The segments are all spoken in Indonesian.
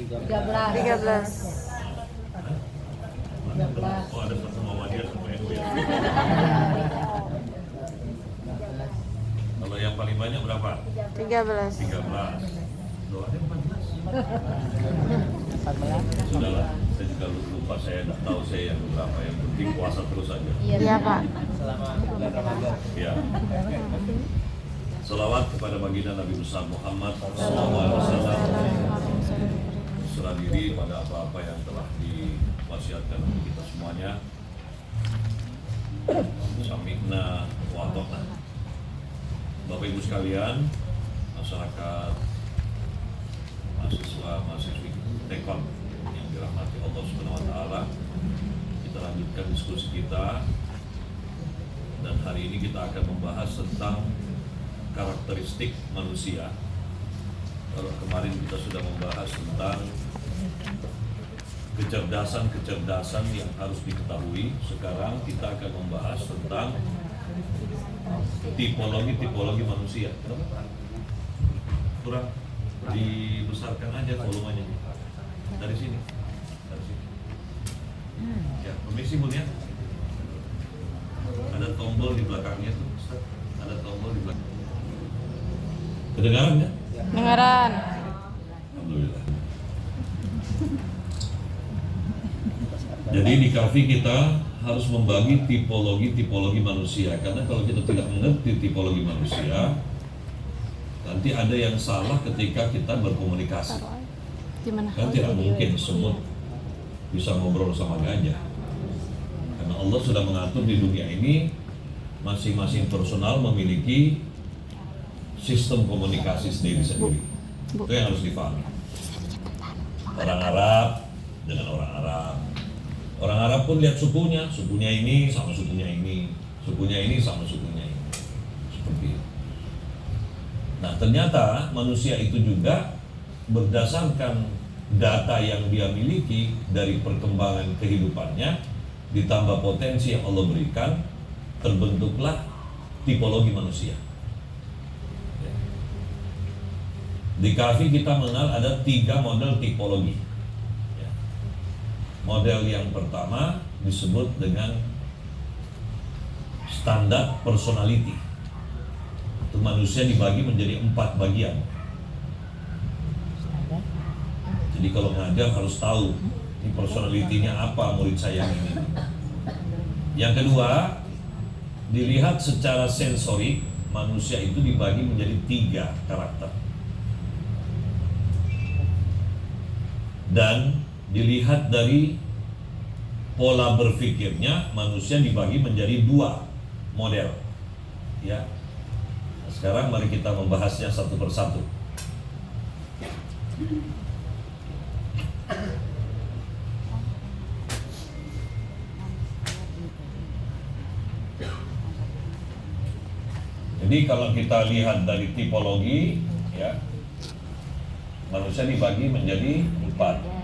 13. Oh, ada satu Muhammadiyah sama NU ya. Kalau yang paling banyak berapa? 13. 13. Doanya 14. Sudahlah, saya juga lupa, saya tidak tahu saya yang berapa. Yang penting puasa terus saja. Iya, Pak. Selama bulan Ramadan. Ya. Salawat kepada baginda Nabi besar Muhammad SAW. Serah diri pada apa-apa yang telah diwasiatkan untuk kita semuanya. Samikna wa atokna. Bapak Ibu sekalian, masyarakat, mahasiswa, mahasiswi Tekon yang dirahmati Allah Subhanahu wa taala. Kita lanjutkan diskusi kita. Dan hari ini kita akan membahas tentang karakteristik manusia. Kalau kemarin kita sudah membahas tentang kecerdasan yang harus diketahui, sekarang kita akan membahas tentang tipologi manusia. Kenapa? Kurang dibesarkan aja volumenya. Dari sini. Ya, permisi Bu ya. Ada tombol di belakangnya tuh, Ustaz. Ada tombol di belakang. Kedengaran ya? Dengaran. Alhamdulillah. Jadi di kafe kita harus membagi tipologi manusia, karena kalau kita tidak mengerti tipologi manusia, nanti ada yang salah ketika kita berkomunikasi. Kan tidak mungkin semut bisa ngobrol sama gajah, karena Allah sudah mengatur di dunia ini masing-masing personal memiliki sistem komunikasi sendiri-sendiri. Itu yang harus dipahami. Orang Arab dengan orang Arab. Orang Arab pun lihat sukunya ini sama sukunya ini, sukunya ini sama sukunya ini. Seperti itu. Nah, ternyata manusia itu juga berdasarkan data yang dia miliki dari perkembangan kehidupannya, ditambah potensi yang Allah berikan, terbentuklah tipologi manusia. Di KAFI kita mengenal ada 3 model tipologi. Model yang pertama disebut dengan standar personality. Itu manusia dibagi menjadi 4 bagian. Jadi kalau ngajar harus tahu ini personality-nya apa murid saya ini. Yang kedua, dilihat secara sensorik, manusia itu dibagi menjadi 3 karakter. Dan dilihat dari pola berpikirnya, manusia dibagi menjadi 2 model. Ya. Nah, sekarang mari kita membahasnya satu persatu. Jadi kalau kita lihat dari tipologi, ya, manusia dibagi menjadi 4.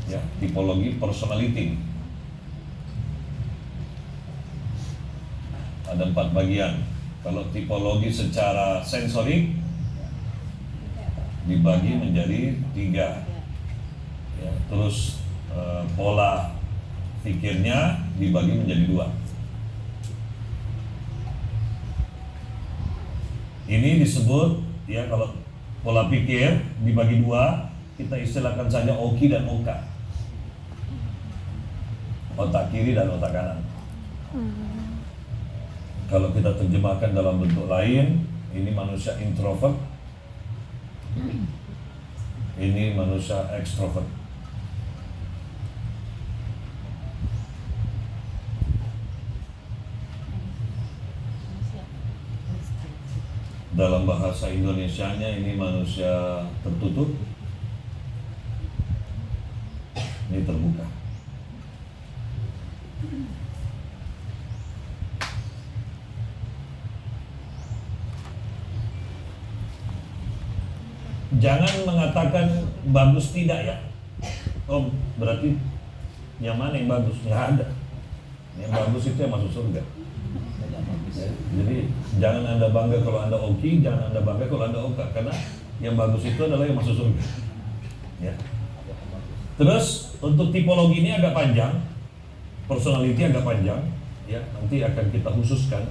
Ya, tipologi personality. Ada 4 bagian. Kalau tipologi secara sensorik dibagi menjadi 3. Ya, terus pola pikirnya dibagi menjadi 2. Ini disebut, ya, kalau pola pikir dibagi 2, kita istilahkan saja Oki dan Oka. Otak kiri dan otak kanan. Kalau kita terjemahkan dalam bentuk lain, ini manusia introvert, ini manusia ekstrovert. Dalam bahasa Indonesianya ini manusia tertutup, ini terbuka. Jangan mengatakan bagus tidak ya. Oh, berarti yang mana yang bagus? Nggak ada. Yang bagus itu yang masuk surga. Jadi jangan Anda bangga kalau Anda oki, jangan Anda bangga kalau Anda oka, karena yang bagus itu adalah yang masuk surga. Ya. Terus untuk tipologi ini agak panjang, personality agak panjang, ya nanti akan kita khususkan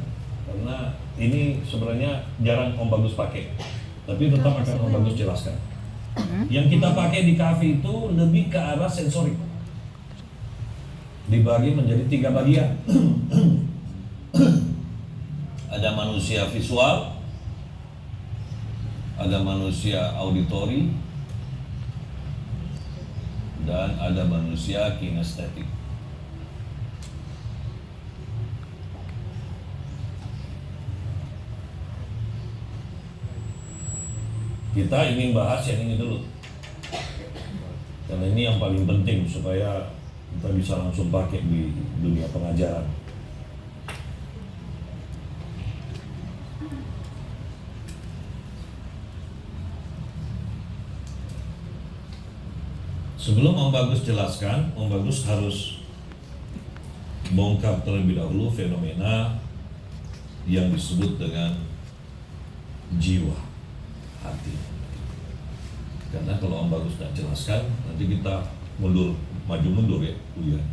karena ini sebenarnya jarang Om Bagus pakai, tapi tetap akan Om Bagus jelaskan. Yang kita pakai di kafe itu lebih ke arah sensorik, dibagi menjadi 3 bagian. Ada manusia visual, ada manusia auditori, dan ada manusia kinestetik. Kita ingin bahas yang ini dulu, karena ini yang paling penting supaya kita bisa langsung pakai di dunia pengajaran. Sebelum Om Bagus jelaskan, Om Bagus harus bongkar terlebih dahulu fenomena yang disebut dengan jiwa, hati. Karena kalau Om Bagus tidak jelaskan, nanti kita maju mundur ya kuliah.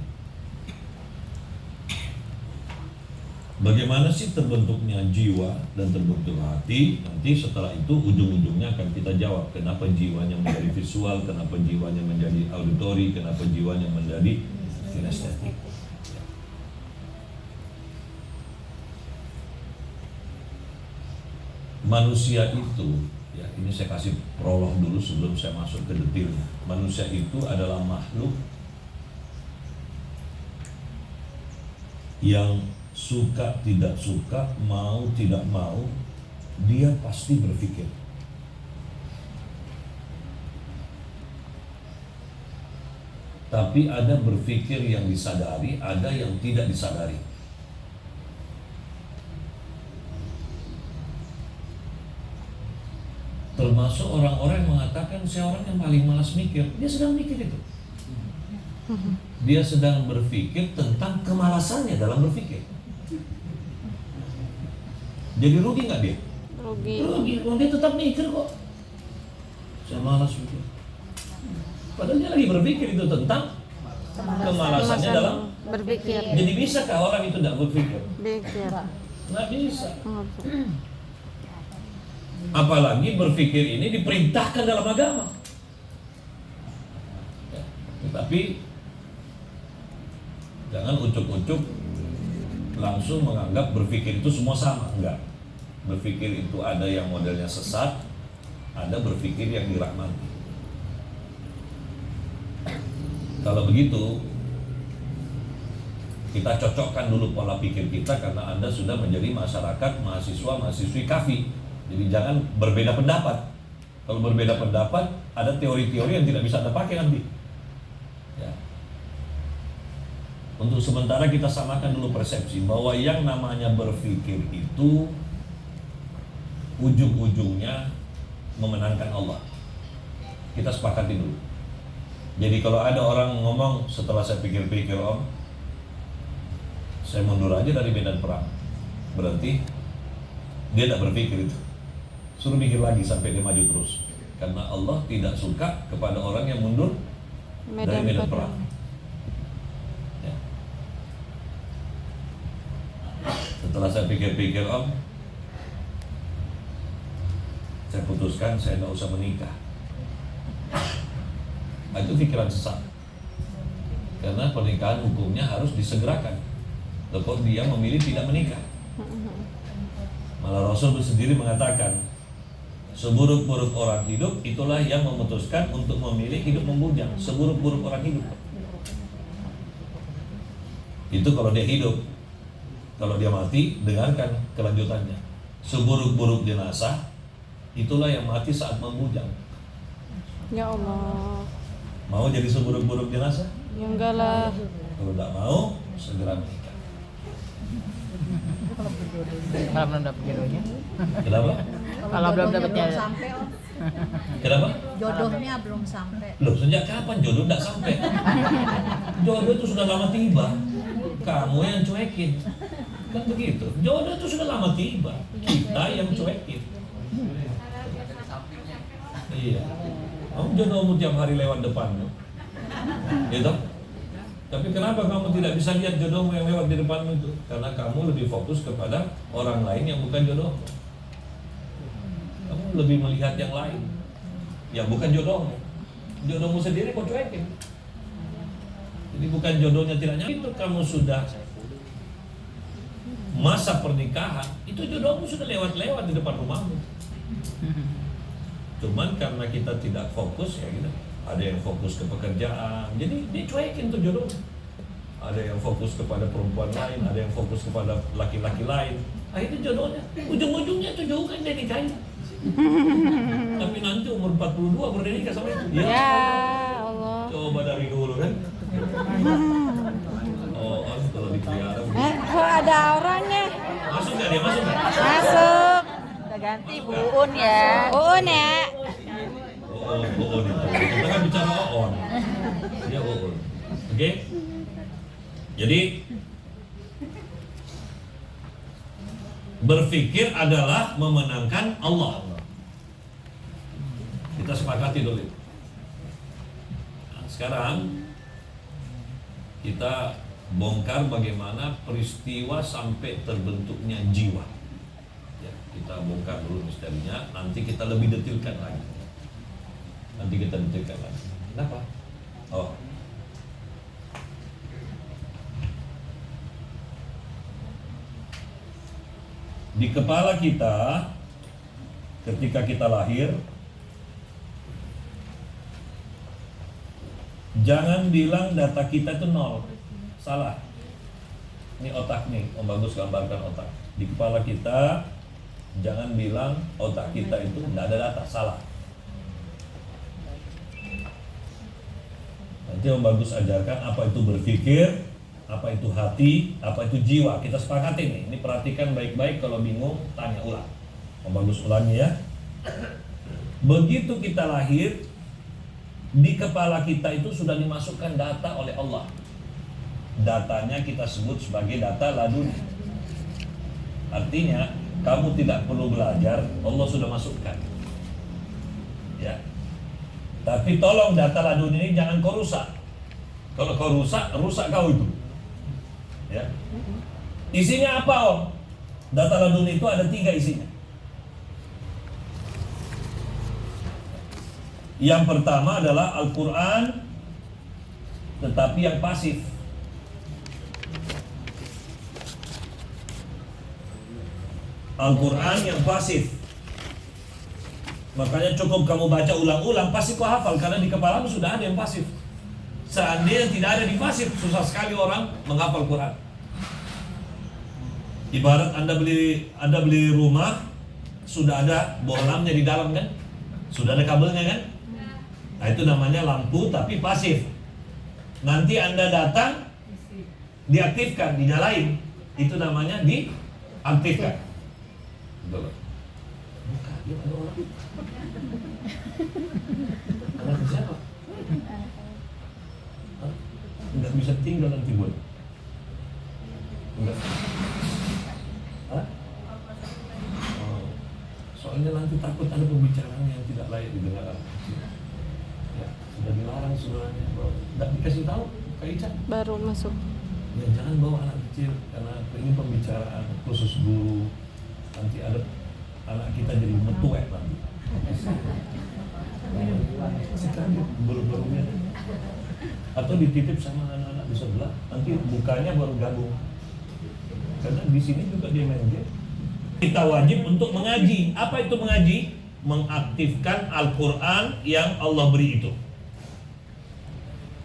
Bagaimana sih terbentuknya jiwa dan terbentuk hati? Nanti setelah itu ujung-ujungnya akan kita jawab kenapa jiwanya menjadi visual, kenapa jiwanya menjadi auditori, kenapa jiwanya menjadi kinestetik. Manusia itu, ya ini saya kasih prolog dulu sebelum saya masuk ke detailnya. Manusia itu adalah makhluk yang suka tidak suka, mau tidak mau, dia pasti berpikir. Tapi ada berpikir yang disadari, ada yang tidak disadari. Termasuk orang-orang yang mengatakan saya orang yang paling malas mikir, dia sedang mikir itu. Dia sedang berpikir tentang kemalasannya dalam berpikir. Jadi rugi nggak dia? Rugi, dia tetap mikir kok. Saya malas mikir. Padahal dia lagi berpikir itu tentang kemalasannya dalam berpikir. Jadi bisakah orang itu tidak berpikir? Pikir. Nggak bisa. Apalagi berpikir ini diperintahkan dalam agama. Ya, tetapi jangan ucuk-ucuk langsung menganggap berpikir itu semua sama. Enggak. Berpikir itu ada yang modelnya sesat, ada berpikir yang dirahmati. Kalau begitu, kita cocokkan dulu pola pikir kita karena Anda sudah menjadi masyarakat, mahasiswa, mahasiswi kafi. Jadi jangan berbeda pendapat. Kalau berbeda pendapat, ada teori-teori yang tidak bisa Anda pakai nanti. Ya. Untuk sementara kita samakan dulu persepsi bahwa yang namanya berpikir itu ujung-ujungnya memenangkan Allah. Kita sepakati dulu. Jadi kalau ada orang ngomong setelah saya pikir-pikir Om, saya mundur aja dari medan perang, berarti dia tidak berpikir itu. Suruh mikir lagi sampai dia maju terus. Karena Allah tidak suka kepada orang yang mundur dari medan perang. Ya. Setelah saya pikir-pikir Om, saya putuskan saya tidak usah menikah. Itu pikiran sesat. Karena pernikahan hukumnya harus disegerakan. Kok dia memilih tidak menikah. Malah Rasul sendiri mengatakan, seburuk-buruk orang hidup itulah yang memutuskan untuk memilih hidup membujang. Seburuk-buruk orang hidup itu kalau dia hidup. Kalau dia mati, dengarkan kelanjutannya. Seburuk-buruk jenazah itulah yang mati saat membujang. Ya Allah. Mau jadi seburuk-buruk jenazah? Ya enggak lah. Kalau tidak mau, segera menikah. Kalau belum dapat jodohnya. Kenapa? Kalau belum dapat belum jodoh. sampai Om. Kenapa? Jodohnya belum sampai. Loh, sejak kapan jodoh tidak sampai? Jodoh itu sudah lama tiba. kamu yang cuekin. Kan begitu. Jodoh itu sudah lama tiba. Kita yang cuekin. Iya. Kamu jodohmu tiap hari lewat depanmu. Gitu. Tapi kenapa kamu tidak bisa lihat jodohmu yang lewat di depanmu itu? Karena kamu lebih fokus kepada orang lain yang bukan jodohmu. Kamu lebih melihat yang lain yang bukan jodohmu. Jodohmu sendiri kau cuekin. Jadi bukan jodohnya tidak nyampe. Itu kamu sudah masa pernikahan, itu jodohmu sudah lewat-lewat di depan rumahmu. Cuman karena kita tidak fokus ya gitu. Ada yang fokus ke pekerjaan, jadi dicuekin tuh jodoh. Ada yang fokus kepada perempuan lain, ada yang fokus kepada laki-laki lain. Akhirnya jodohnya, ujung-ujungnya itu jauh kan dia nikahin. Tapi nanti umur 42 baru dia nikah sama itu. Ya Allah. Coba dari dulu kan. Oh, kalau dipelihara. Kok ada orangnya? Masuk nggak dia? Masuk nggak? Masuk. Udah ganti Bu Un ya. Uun ya. Oon itu. Kita kan bicara Oon. Dia Oon. Oke? Jadi berpikir adalah memenangkan Allah. Kita sepakati dulu. Nah, sekarang kita bongkar bagaimana peristiwa sampai terbentuknya jiwa. Ya, kita bongkar dulu misterinya. Nanti kita lebih detailkan lagi. Kenapa? Oh. Di kepala kita ketika kita lahir, jangan bilang data kita itu 0. Salah. Ini otak nih, Om Bagus gambarkan otak. Di kepala kita, jangan bilang otak kita itu tidak ada data. Salah. Nanti Om Bagus ajarkan apa itu berpikir, apa itu hati, apa itu jiwa. Kita sepakati nih. Ini perhatikan baik-baik, kalau bingung tanya ulang. Om Bagus ulangi ya. Begitu kita lahir, di kepala kita itu sudah dimasukkan data oleh Allah. Datanya kita sebut sebagai data laduni. Artinya kamu tidak perlu belajar, Allah sudah masukkan. Ya. Tapi tolong data laduni ini jangan kau rusak. Kalau kau rusak, rusak kau itu. Ya. Isinya apa Om? Data laduni itu ada 3 isinya. Yang pertama adalah Al-Quran, tetapi yang pasif. Al-Quran yang pasif. Makanya cukup kamu baca ulang-ulang, pasti kau hafal, karena di kepalamu sudah ada yang pasif. Seandainya tidak ada di pasif, susah sekali orang menghafal Quran. Ibarat Anda beli rumah, sudah ada bohlamnya di dalam kan? Sudah ada kabelnya kan? Nah, itu namanya lampu tapi pasif. Nanti Anda datang, diaktifkan, dinyalain. Itu namanya diaktifkan. Betul. Bukan, dia ada orang. Anak siapa? Enggak bisa tinggal nanti buat. Enggak. Hah? Oh. Soalnya nanti takut ada pembicaraan yang tidak layak didengar. Ya, sudah dilarang sebenarnya. Enggak dikasih tahu Kak Ica. Baru masuk. Ya, jangan bawa anak kecil karena ini pembicaraan khusus guru. Nanti ada anak kita jadi metuek nanti. Sekarang baru-barunya. Atau dititip sama anak-anak di sebelah, nanti bukanya baru gabung. Karena di sini juga dia main game. Kita wajib untuk mengaji. Apa itu mengaji? Mengaktifkan Al-Quran yang Allah beri itu.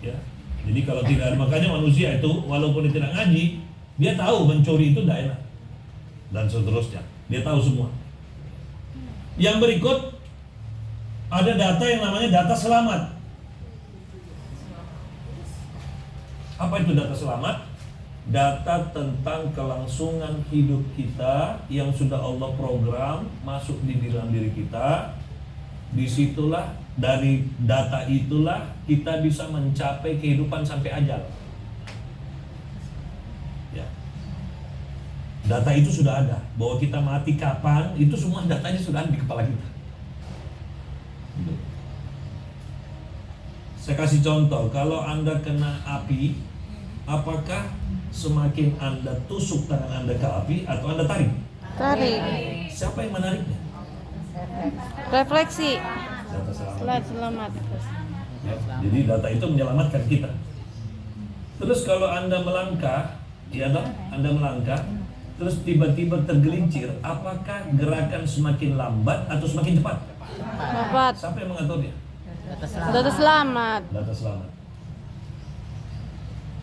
Ya. Jadi kalau tidak ada, makanya manusia itu walaupun dia tidak ngaji, dia tahu mencuri itu tidak enak. Dan seterusnya. Dia tahu semua. Yang berikut ada data yang namanya data selamat. Apa itu data selamat? Data tentang kelangsungan hidup kita yang sudah Allah program masuk di dalam diri kita. Disitulah, dari data itulah kita bisa mencapai kehidupan sampai ajal. Data itu sudah ada. Bahwa kita mati kapan, itu semua datanya sudah ada di kepala kita. Gitu. Saya kasih contoh, kalau Anda kena api, apakah semakin Anda tusuk tangan Anda ke api atau Anda tarik? Tarik. Siapa yang menariknya? Refleksi. Data selamat. Selamat. Ya, jadi data itu menyelamatkan kita. Terus kalau Anda melangkah, ya dong, Anda melangkah, terus tiba-tiba tergelincir, apakah gerakan semakin lambat atau semakin cepat? Dapat. Siapa yang mengaturnya? Data selamat. Data selamat.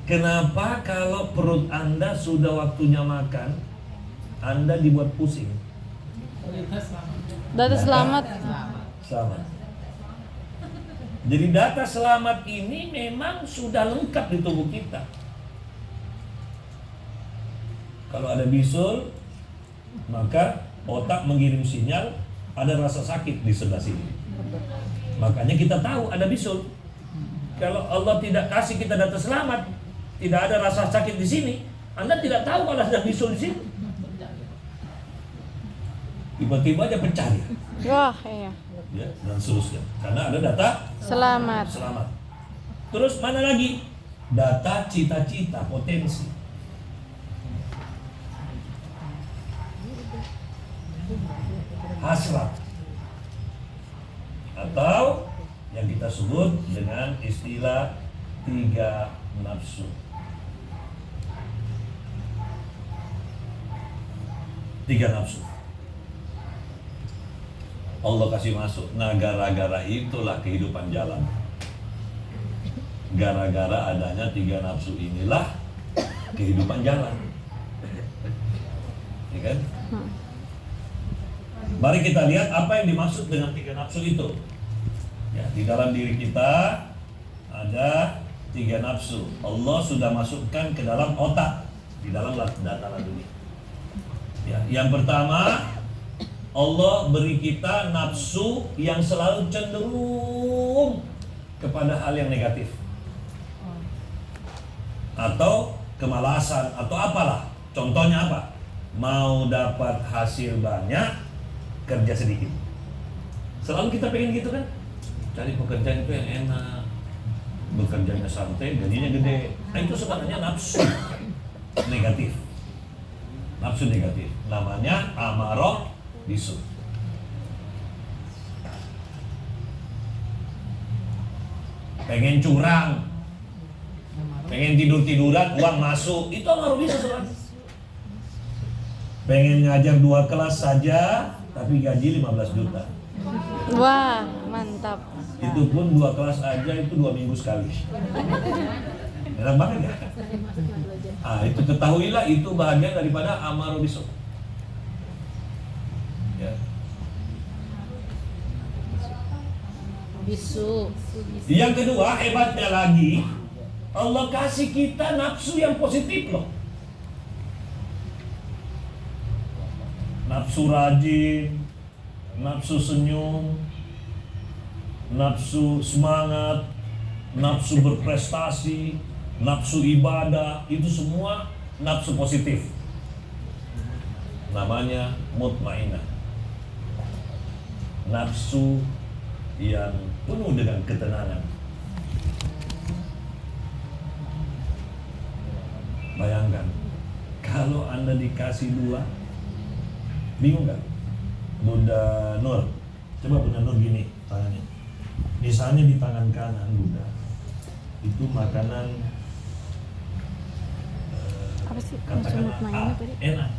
Kenapa kalau perut Anda sudah waktunya makan, Anda dibuat pusing? Data selamat. Selamat. Jadi data selamat ini memang sudah lengkap di tubuh kita. Kalau ada bisul, maka otak mengirim sinyal ada rasa sakit di sebelah sini. Makanya kita tahu ada bisul. Kalau Allah tidak kasih kita data selamat, tidak ada rasa sakit di sini, Anda tidak tahu kalau ada bisul di sini. Tiba-tiba aja pecah dia. Wah, iya. Ya, dan seterusnya. Karena ada data Selamat. selamat. Terus mana lagi? Data cita-cita, potensi. Hasrat. Atau yang kita sebut dengan istilah 3 nafsu. 3 nafsu. Allah kasih masuk. Nah, gara-gara itulah kehidupan jalan. Gara-gara adanya 3 nafsu inilah kehidupan jalan. Ya kan? Mari kita lihat apa yang dimaksud dengan 3 nafsu itu. Ya, di dalam diri kita ada 3 nafsu. Allah sudah masukkan ke dalam otak, di dalam data dunia. Ya, yang pertama, Allah beri kita nafsu yang selalu cenderung kepada hal yang negatif, atau kemalasan, atau apalah. Contohnya apa? Mau dapat hasil banyak, kerja sedikit. Selalu kita pengen gitu kan? Cari pekerjaan itu yang enak, bekerjanya santai, gajinya gede. Nah, itu sebenarnya nafsu negatif. Nafsu negatif. Namanya amarah bisu. Pengen curang, pengen tidur-tiduran, uang masuk, itu amarah bisu sebenarnya. Pengen ngajar 2 kelas saja, tapi gaji 15 juta. Wah, mantap. Itu pun 2 kelas aja, itu 2 minggu sekali. Enak banget ya? Itu ketahuilah, itu bagian daripada amarah bisu. Ya. Bisu. Yang kedua, hebatnya lagi, Allah kasih kita nafsu yang positif loh. Nafsu rajin, nafsu senyum, nafsu semangat, nafsu berprestasi, nafsu ibadah, itu semua nafsu positif. Namanya mutmainah. Nafsu yang penuh dengan ketenangan. Bayangkan, kalau Anda dikasih 2, bingung gak? Bunda Nur, coba Bunda Nur gini tangannya. Misalnya di tangan kanan Bunda, itu makanan Apa sih? katakan A, enak.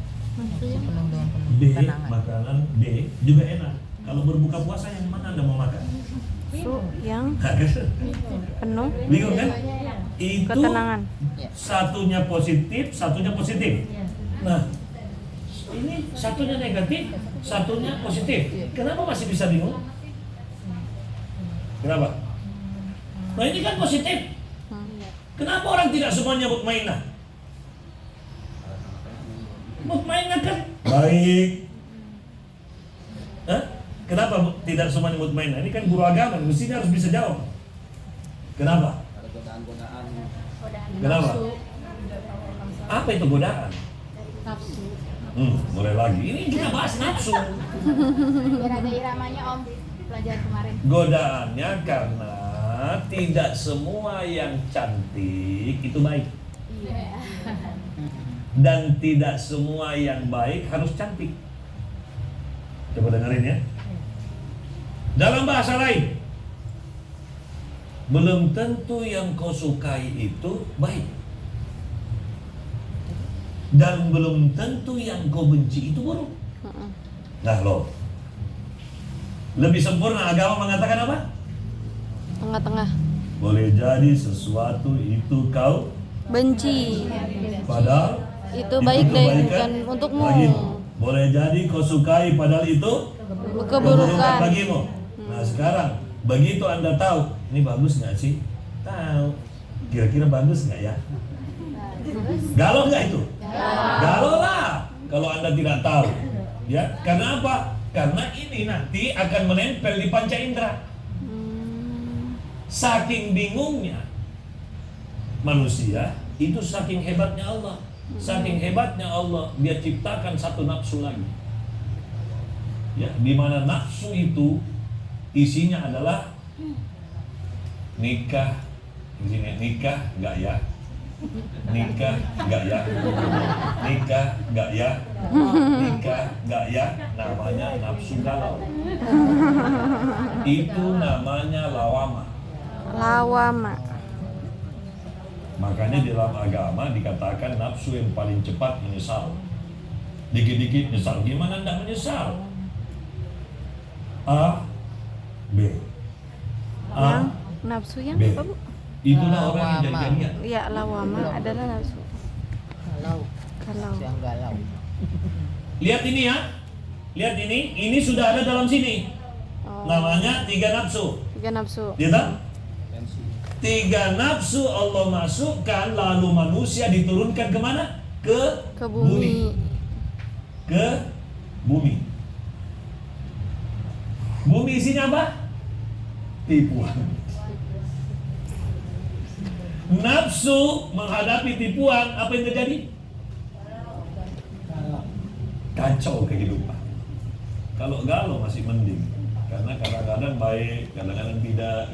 B, Tenangan. makanan B juga enak. Kalau berbuka puasa yang mana Anda mau makan? Su yang penuh Bingung kan? Itu ketenangan. satunya positif, satunya positif. Nah, ini satunya negatif, satunya positif. Kenapa masih bisa bingung? Kenapa? Nah, ini kan positif. Kenapa orang tidak semuanya mutmainah? Mutmainah kan baik. Hah? Kenapa tidak semuanya mutmainah? Ini kan guru agama, mestinya harus bisa jawab. Kenapa? Kenapa? Apa itu godaan? Mulai lagi. Ini kita bahas nafsu. Biar ada iramanya Om pelajaran kemarin. Godaannya karena tidak semua yang cantik itu baik. Iya. Dan tidak semua yang baik harus cantik. Coba dengerin ya. Dalam bahasa lain, belum tentu yang kau sukai itu baik. Dan belum tentu yang kau benci itu buruk. Nah loh, lebih sempurna agama mengatakan apa? Tengah-tengah. Boleh jadi sesuatu itu kau Benci. padahal Itu baik deh, kebaikan bukan untukmu. bagimu. Boleh jadi kau sukai padahal itu Keburukan. bagimu. Nah sekarang begitu Anda tahu ini bagus nggak sih? Tahu. Kira-kira bagus nggak ya? Galau nggak itu? Galau lah kalau Anda tidak tahu. Ya, karena apa? Karena ini nanti akan menempel di panca indera. Saking bingungnya manusia, itu saking hebatnya Allah. Saking hebatnya Allah, Dia ciptakan satu nafsu lagi. Ya, di mana nafsu itu isinya adalah nikah. Di sini nikah enggak ya? Nikah enggak ya? Nikah enggak ya? Nikah enggak ya? Namanya nafsu galau. Itu namanya lawama. Lawama. Makanya di dalam agama dikatakan nafsu yang paling cepat menyesal. Dikit-dikit nyesal. Gimana enggak menyesal? A, B. Yang A, nafsu yang B. apa, Bu? Itulah orang yang Lawama. jadi-jadian. Ya, lawama adalah nafsu. Galau. Kalau Yang galau. Lihat ini ya. Lihat ini. Ini sudah ada dalam sini. Namanya 3 nafsu. 3 nafsu. Lihat tak? 3 nafsu Allah masukkan, lalu manusia diturunkan kemana? Ke bumi. Ke bumi. Bumi isinya apa? Tipuan. Nafsu menghadapi tipuan, apa yang terjadi? Kacau kehidupan. Kalau galau masih mending, karena kadang-kadang baik, kadang-kadang tidak,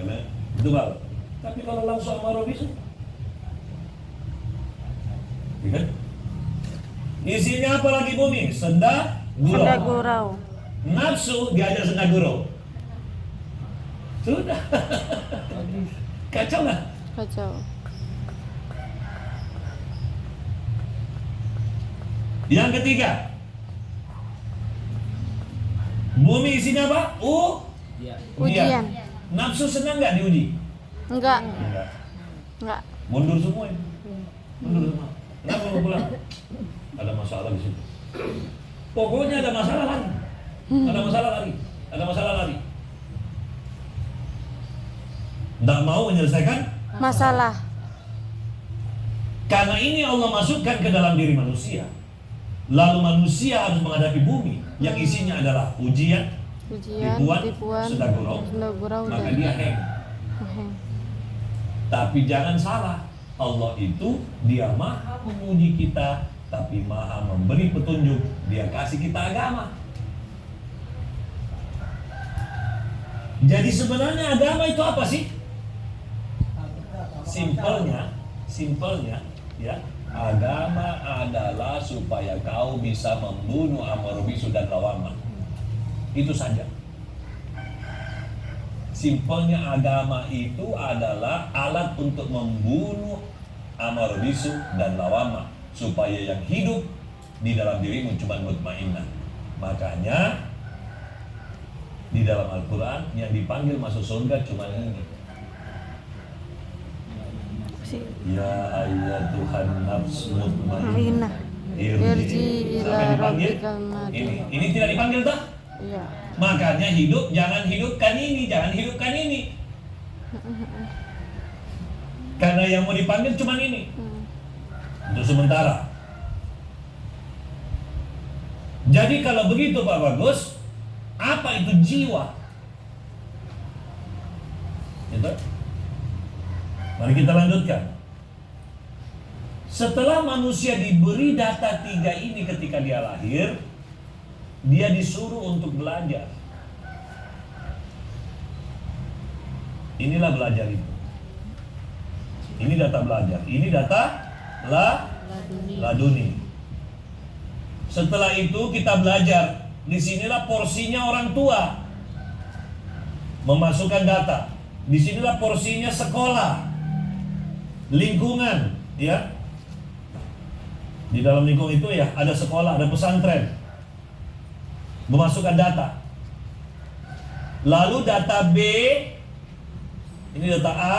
itu bal. Tapi kalau langsung amarah bisu, ya kan? Isinya apa lagi bumi? Senda Senda gurau. gurau. Nafsu diajak senda gurau. Sudah. Kacau lah. Kacau. Yang ketiga, bumi isinya apa? Ujian. Nafsu senang nggak diuji? Enggak. Enggak. Enggak. Mundur semua ini. Mundur semua. Kenapa mau pulang? Ada masalah di situ. Pokoknya ada masalah lagi. Ada masalah lagi. Ada masalah lagi. Nggak mau menyelesaikan Masalah. karena ini Allah masukkan ke dalam diri manusia. Lalu manusia harus menghadapi bumi yang isinya adalah ujian, Tipuan, senda gurau, senda gurau, maka dan dia hang. Tapi jangan salah, Allah itu Dia maha menguji kita, tapi maha memberi petunjuk. Dia kasih kita agama. Jadi sebenarnya agama itu apa sih? Simpelnya, ya, agama adalah supaya kau bisa membunuh amar bisu dan lawama. Itu saja. Simpelnya agama itu adalah alat untuk membunuh amar bisu dan lawama, supaya yang hidup di dalam dirimu cuma mutmainnah. Makanya di dalam Al-Quran yang dipanggil masuk surga cuma ini. Ya ayyatuhan nafs mutmainnah Irji ila sampai dipanggil rabbikal marji'. ini tidak dipanggil tak? Iya. Makanya hidup jangan hidupkan ini, jangan hidupkan ini. Karena yang mau dipanggil cuma ini. Untuk sementara. Jadi kalau begitu Pak Bagus, apa itu jiwa? Itu. Mari kita lanjutkan. Setelah manusia diberi data 3 ini ketika dia lahir, dia disuruh untuk belajar. Inilah belajar itu. Ini data belajar. Ini data laduni. Setelah itu kita belajar. Disinilah porsinya orang tua memasukkan data. Disinilah porsinya sekolah, lingkungan, ya. Di dalam lingkungan itu ya ada sekolah, ada pesantren, memasukkan data. Lalu data B, ini data A,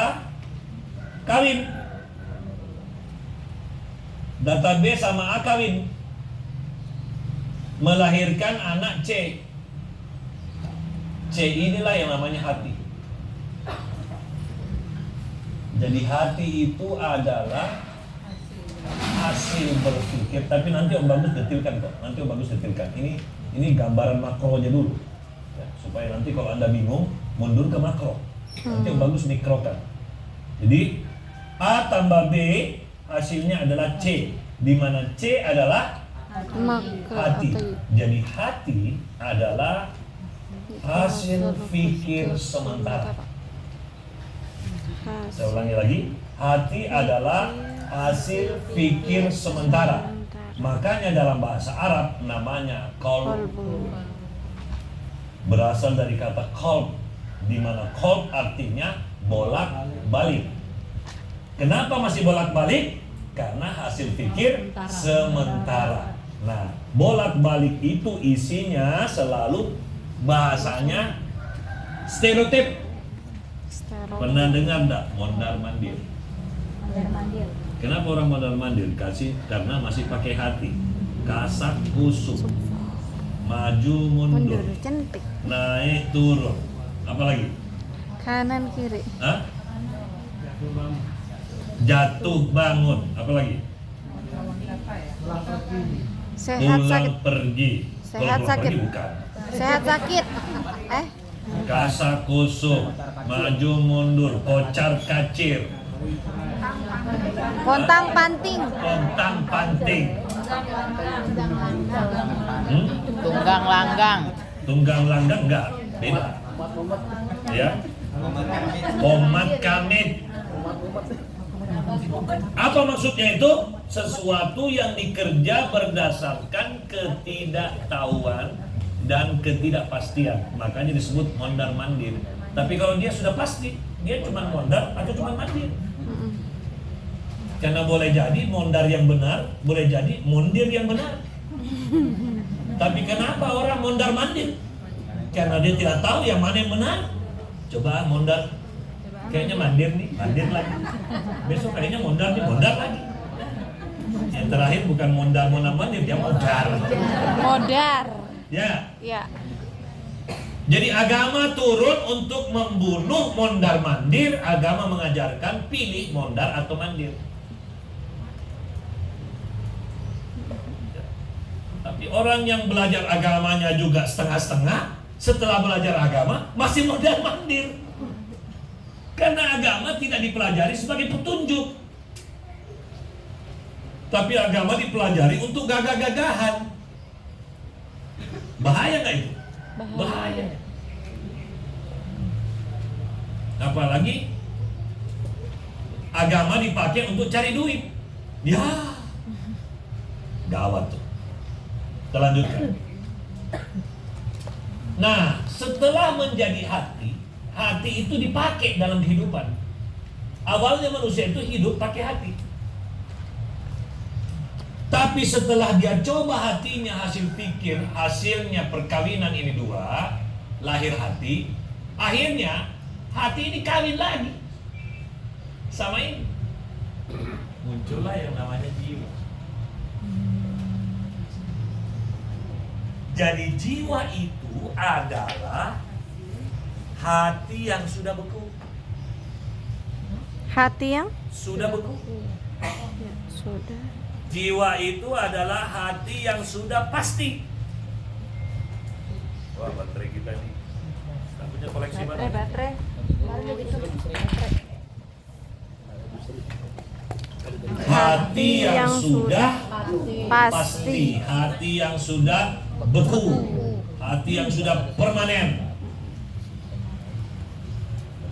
kawin. Data B sama A kawin, melahirkan anak C. C inilah yang namanya hati. Jadi hati itu adalah hasil berpikir. Tapi nanti Om Bagus detilkan kok. Ini gambaran makronya dulu, ya, supaya nanti kalau Anda bingung mundur ke makro. Nanti Om Bagus mikrokan. Jadi A tambah B hasilnya adalah C, di mana C adalah hati. Jadi hati adalah hasil pikir sementara. Saya ulangi lagi, hati adalah hasil pikir sementara. Makanya dalam bahasa Arab namanya qalb. Berasal dari kata qalb, di mana qalb artinya bolak-balik. Kenapa masih bolak-balik? Karena hasil pikir sementara. Nah, bolak-balik itu isinya selalu bahasanya stereotip. Pernah dengar enggak mondar-mandir? Mondar-mandir. Kenapa orang mondar-mandir? Karena masih pakai hati. Kasak kusuk, maju mundur, cantik. naik turun. Apalagi? Kanan kiri. Hah? Jatuh bangun. Apalagi? Sehat Pulang sakit. pergi. Sehat Kalau sakit. pergi bukan. Sehat sakit. Kasak kusuk, maju mundur, kocar kacir, Pontang panting. pontang panting, Tunggang langgang. tunggang langgang enggak, beda. Ya. Komat kamit. Apa maksudnya itu? Sesuatu yang dikerja berdasarkan ketidaktahuan dan ketidakpastian. Makanya disebut mondar-mandir. Tapi kalau dia sudah pasti, dia cuma mondar atau cuma mandir. Karena boleh jadi mondar yang benar, boleh jadi mondir yang benar. Tapi kenapa orang mondar-mandir? Karena dia tidak tahu yang mana yang benar. Coba mondar, kayaknya mandir nih, mandir lagi. Besok kayaknya mondar nih, mondar lagi. Yang terakhir bukan mondar-mandir, dia modar. Modar. Ya. Ya. Jadi agama turun untuk membunuh mondar-mandir. Agama mengajarkan pilih mondar atau mandir. Tapi orang yang belajar agamanya juga setengah-setengah, setelah belajar agama masih mondar-mandir. Karena agama tidak dipelajari sebagai petunjuk, tapi agama dipelajari untuk gagah-gagahan. Bahaya nggak itu? Bahaya. Apalagi agama dipakai untuk cari duit. Ya, gawat tuh. Kita lanjutkan. Nah, setelah menjadi hati, hati itu dipakai dalam kehidupan. Awalnya manusia itu hidup pakai hati. Tapi setelah dia coba hatinya hasil pikir, hasilnya perkawinan ini dua, lahir hati, akhirnya hati ini kawin lagi sama ini. Muncullah yang namanya jiwa. Jadi jiwa itu adalah hati yang sudah beku. Hati yang Sudah beku. ya, sudah. Jiwa itu adalah hati yang sudah pasti. Wah, baterai kita nih. Kita punya koleksi Baterai. baterai. Hati yang sudah pasti. hati yang sudah beku, hati yang sudah permanen.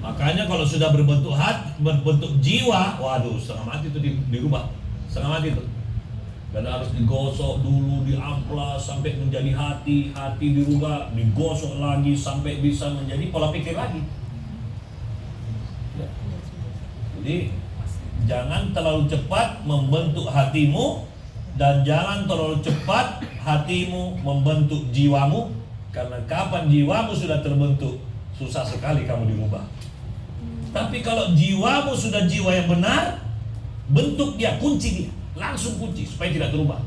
Makanya kalau sudah berbentuk hati, berbentuk jiwa, waduh, setengah mati itu dirubah, setengah mati itu. Dan harus digosok dulu, diamplas sampai menjadi hati, hati dirubah, digosok lagi sampai bisa menjadi pola pikir lagi. Ya. Jadi jangan terlalu cepat membentuk hatimu dan jangan terlalu cepat hatimu membentuk jiwamu, karena kapan jiwamu sudah terbentuk, susah sekali kamu dirubah. Tapi kalau jiwamu sudah jiwa yang benar, bentuk dia, kunci dia, langsung kunci supaya tidak terubah.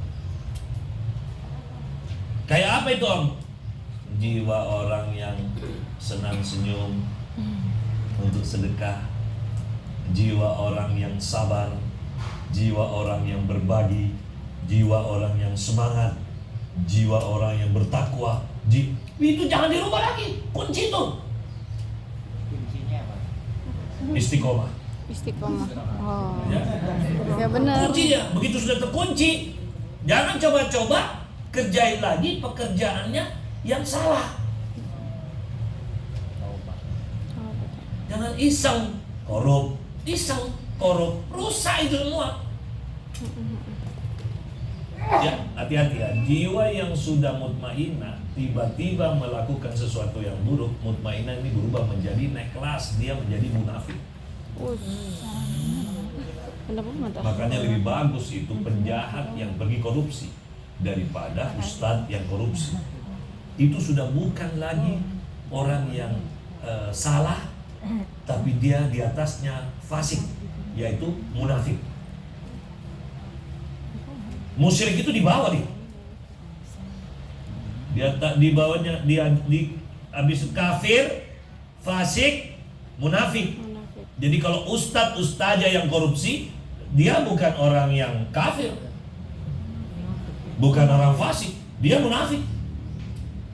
Kayak apa itu, Om? Jiwa orang yang senang senyum untuk sedekah, jiwa orang yang sabar, jiwa orang yang berbagi, jiwa orang yang semangat, jiwa orang yang bertakwa. Itu jangan dirubah lagi, kunci itu. Istiqomah. Istiqomah. Oh. Ya. Ya benar. Kuncinya begitu sudah terkunci, jangan coba-coba kerjain lagi pekerjaannya yang salah. Jangan iseng korup, rusak itu semua. Ya, hati-hati ya. Jiwa yang sudah mutmainah tiba-tiba melakukan sesuatu yang buruk, mutmainah ini berubah menjadi naik kelas, dia menjadi munafik. Makanya lebih bagus itu penjahat yang pergi korupsi daripada ustadz yang korupsi. Itu sudah bukan lagi orang yang salah, tapi dia di atasnya fasik, yaitu munafik. Musyrik itu di bawah dia. Dia tak di bawahnya, dia di habis kafir, fasik, munafik. Jadi kalau ustadz-ustazah yang korupsi, dia bukan orang yang kafir, bukan orang fasik, dia munafik.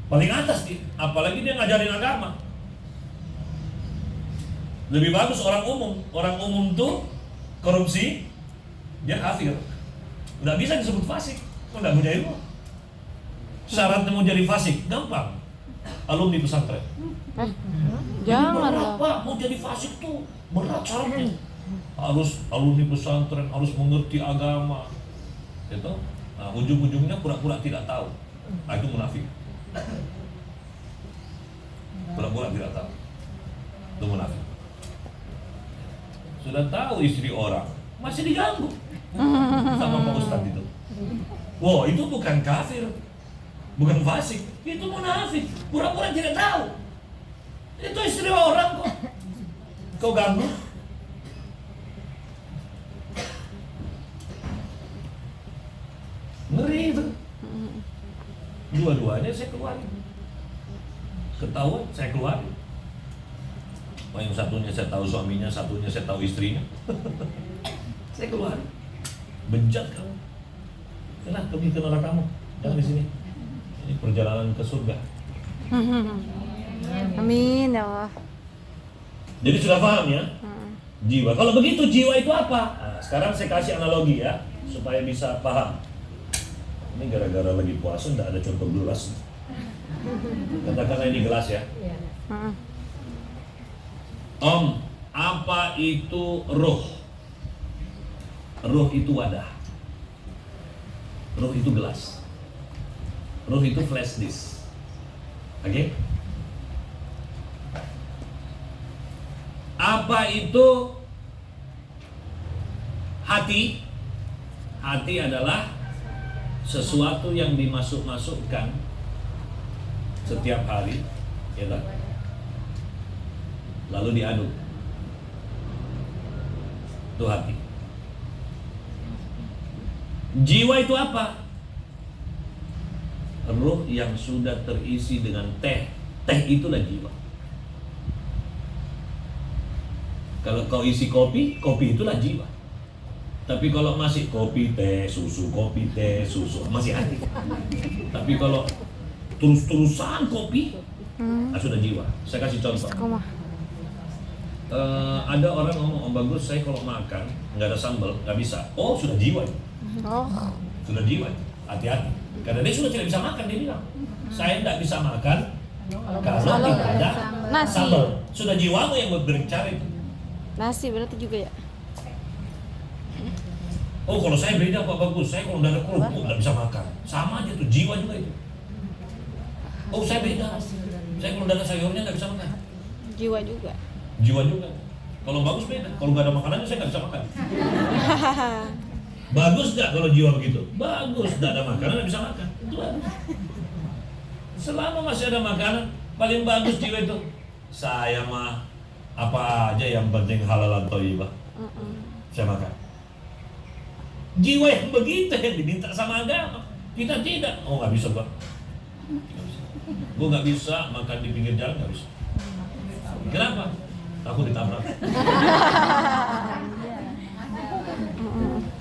Paling atas dia, apalagi dia ngajarin agama. Lebih bagus orang umum tuh korupsi, dia kafir. Nggak bisa disebut fasik, kok nggak punya ilmu. Syaratnya mau jadi fasik, gampang. Alumni pesantren. Jangan lah. Pak, mau jadi fasik tuh berat syaratnya. Harus alumni pesantren, harus mengerti agama. Gitu. Nah, ujung-ujungnya pura-pura tidak tahu. Nah, itu munafik. Pura-pura tidak tahu. Itu munafik. Sudah tahu istri orang, masih diganggu sama Pak Ustadz itu. Wow, itu bukan kafir, bukan fasik, itu munafik. Pura-pura tidak tahu. Itu istri orang kok. Kau ganggu. Ngeri itu. Dua-duanya saya keluarin. Ketahuan saya keluarin. Yang satunya saya tahu suaminya, satunya saya tahu istrinya. Saya keluarin. Bejat kamu. Kenapa pergi ke neraka kamu? Jangan di sini. Ini perjalanan ke surga. Amin ya Allah. Jadi sudah paham ya? Jiwa. Kalau begitu jiwa itu apa? Nah, sekarang saya kasih analogi ya, supaya bisa paham. Ini gara-gara lagi puasa tidak ada contoh gelas. Katakanlah ini gelas ya. Om, apa itu roh? Roh itu wadah. Roh itu gelas. Roh itu flash disk. Oke? Apa itu hati? Hati adalah sesuatu yang dimasuk-masukkan setiap hari, ya tak? Lalu diaduk. Itu hati. Jiwa itu apa? Roh yang sudah terisi dengan teh. Teh itulah jiwa. Kalau kau isi kopi, kopi itulah jiwa. Tapi kalau masih kopi, teh, susu, kopi, teh, susu, masih hati. Tapi kalau terus-terusan kopi, sudah jiwa. Saya kasih contoh. Ada orang ngomong, Om Bagus, saya kalau makan nggak ada sambal, nggak bisa. Oh, sudah jiwa. Oh. Sudah jiwa. Hati-hati. Karena dia sudah tidak bisa makan, dia bilang. Saya tidak bisa makan kalau tidak ada nasi. sambal. Sudah jiwamu yang berbicara itu. Nasi berarti juga ya? Oh, kalau saya beda Pak Bagus. Saya kalau nggak ada kerupuk nggak bisa makan. Sama aja tuh, jiwa juga itu. Oh, saya beda. Saya kalau nggak ada sayurnya nggak bisa makan. Jiwa juga. Jiwa juga. Kalau Bagus beda. Kalau nggak ada makanannya saya nggak bisa makan. Bagus nggak kalau jiwa begitu? Bagus. Nggak ada makanan nggak bisa makan. Itu bagus. Selama masih ada makanan, paling bagus jiwa itu. Saya mah apa aja yang penting halal atau thayyibah. Saya makan. Jiwa yang begitu yang diminta sama agama. Kita tidak. Oh, nggak bisa Pak. Gue nggak bisa makan di pinggir jalan, nggak bisa. Kenapa? Aku ditabrak.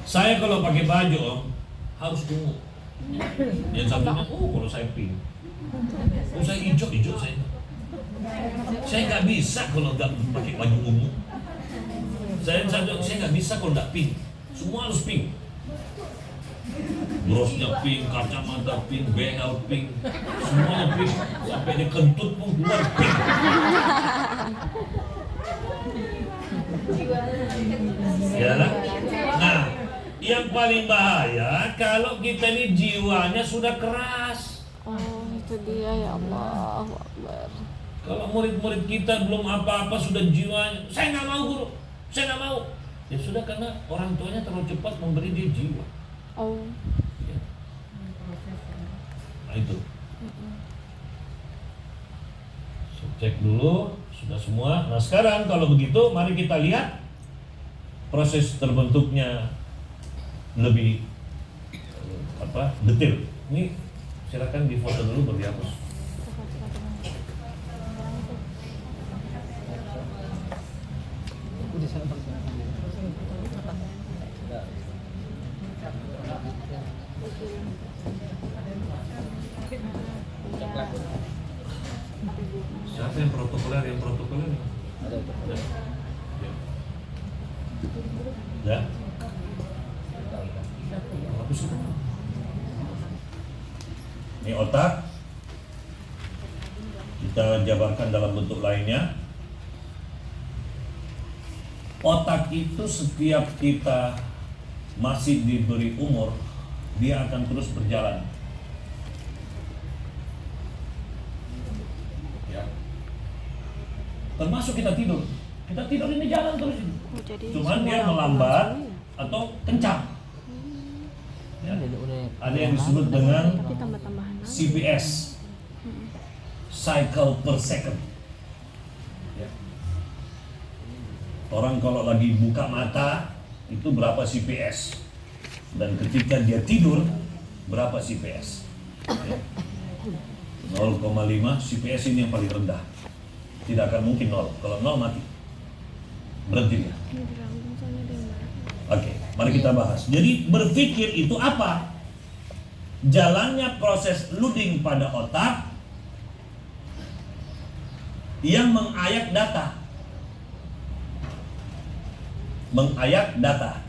Saya kalau pakai baju Om harus ungu. Yang satunya, kalau saya pink. Oh, saya hijau saya. Saya nggak bisa kalau nggak pakai baju ungu. Saya nggak bisa kalau nggak pink. Semua harus pink. Brosnya pink, kacamata pink, behel pink, semuanya pink. Sampai dia kentut pun keluar pink. Ya lah. Nah, yang paling bahaya kalau kita ini jiwanya sudah keras. Oh, itu dia ya Allah. Akbar. Kalau murid-murid kita belum apa-apa sudah jiwanya, saya nggak mau guru, saya nggak mau. Ya sudah, karena orang tuanya terlalu cepat memberi dia jiwa. Oh. Ya. Nah itu. So, cek dulu sudah semua. Nah sekarang kalau begitu, mari kita lihat proses terbentuknya lebih detail. Ini silakan difoto dulu baru dihapus. Siapa yang protokoler? Yang protokoler? Ya. Hapus itu. Ini otak. Kita jabarkan dalam bentuk lainnya. Otak itu setiap kita masih diberi umur, dia akan terus berjalan. Ya. Termasuk kita tidur. Kita tidur ini jalan terus. Cuman dia melambat atau kencang. Ya. Ada yang disebut dengan CPS, cycle per second. Ya. Orang kalau lagi buka mata itu berapa CPS, dan ketika dia tidur berapa CPS. Ya. 0,5 CPS ini yang paling rendah. Tidak akan mungkin 0. Kalau 0 mati. Berhenti dia. Oke, mari kita bahas. Jadi berpikir itu apa? Jalannya proses loading pada otak yang mengayak data. Mengayak data.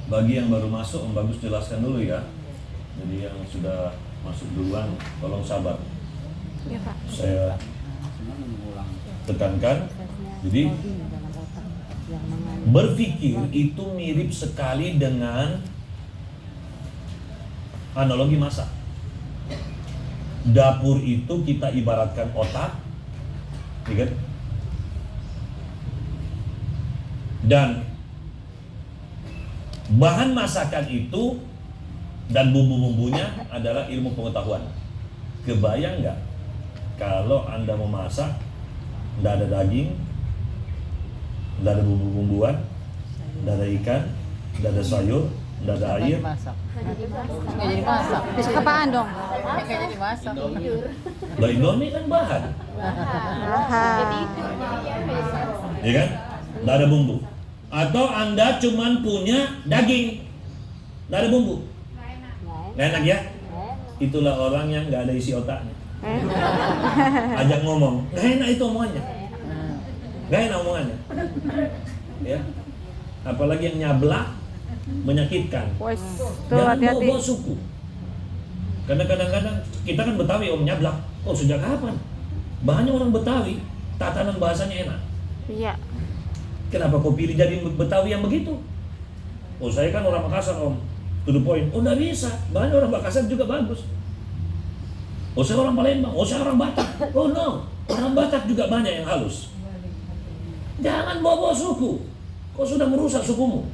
Bagi yang baru masuk, Om Bagus jelaskan dulu ya. Jadi yang sudah masuk duluan, tolong sabar. Ya, Pak. Saya tekankan. Jadi berpikir itu mirip sekali dengan analogi masak. Dapur itu kita ibaratkan otak, ya kan? Dan bahan masakan itu dan bumbu-bumbunya adalah ilmu pengetahuan. Kebayang nggak kalau Anda memasak, nggak ada daging, nggak ada bumbu-bumbuan, nggak ada ikan, nggak ada sayur, nggak ada air. Nggak jadi masak. Besok apaan dong? Nggak jadi masak. Lah Indomie kan bahan, ya kan? Nggak ada bumbu. Atau Anda cuman punya daging, nggak ada bumbu. Nggak enak ya? Itulah orang yang nggak ada isi otaknya. Ajak ngomong, nggak enak itu omongannya. Nggak enak omongannya. Ya. Apalagi yang nyablak, menyakitkan. Wes, tuh Jangan hati-hati. bawa suku. Karena kadang-kadang kita kan Betawi om nyablak. Oh sejak kapan? Banyak orang Betawi, tatanan bahasanya enak. Iya. Kenapa kau pilih jadi Betawi yang begitu? Oh saya kan orang Makassar om, to the point. Oh nggak bisa, banyak orang Makassar juga bagus. Oh saya orang Palembang, oh saya orang Batak. Oh no, orang Batak juga banyak yang halus. Jangan bawa suku. Kau sudah merusak sukumu.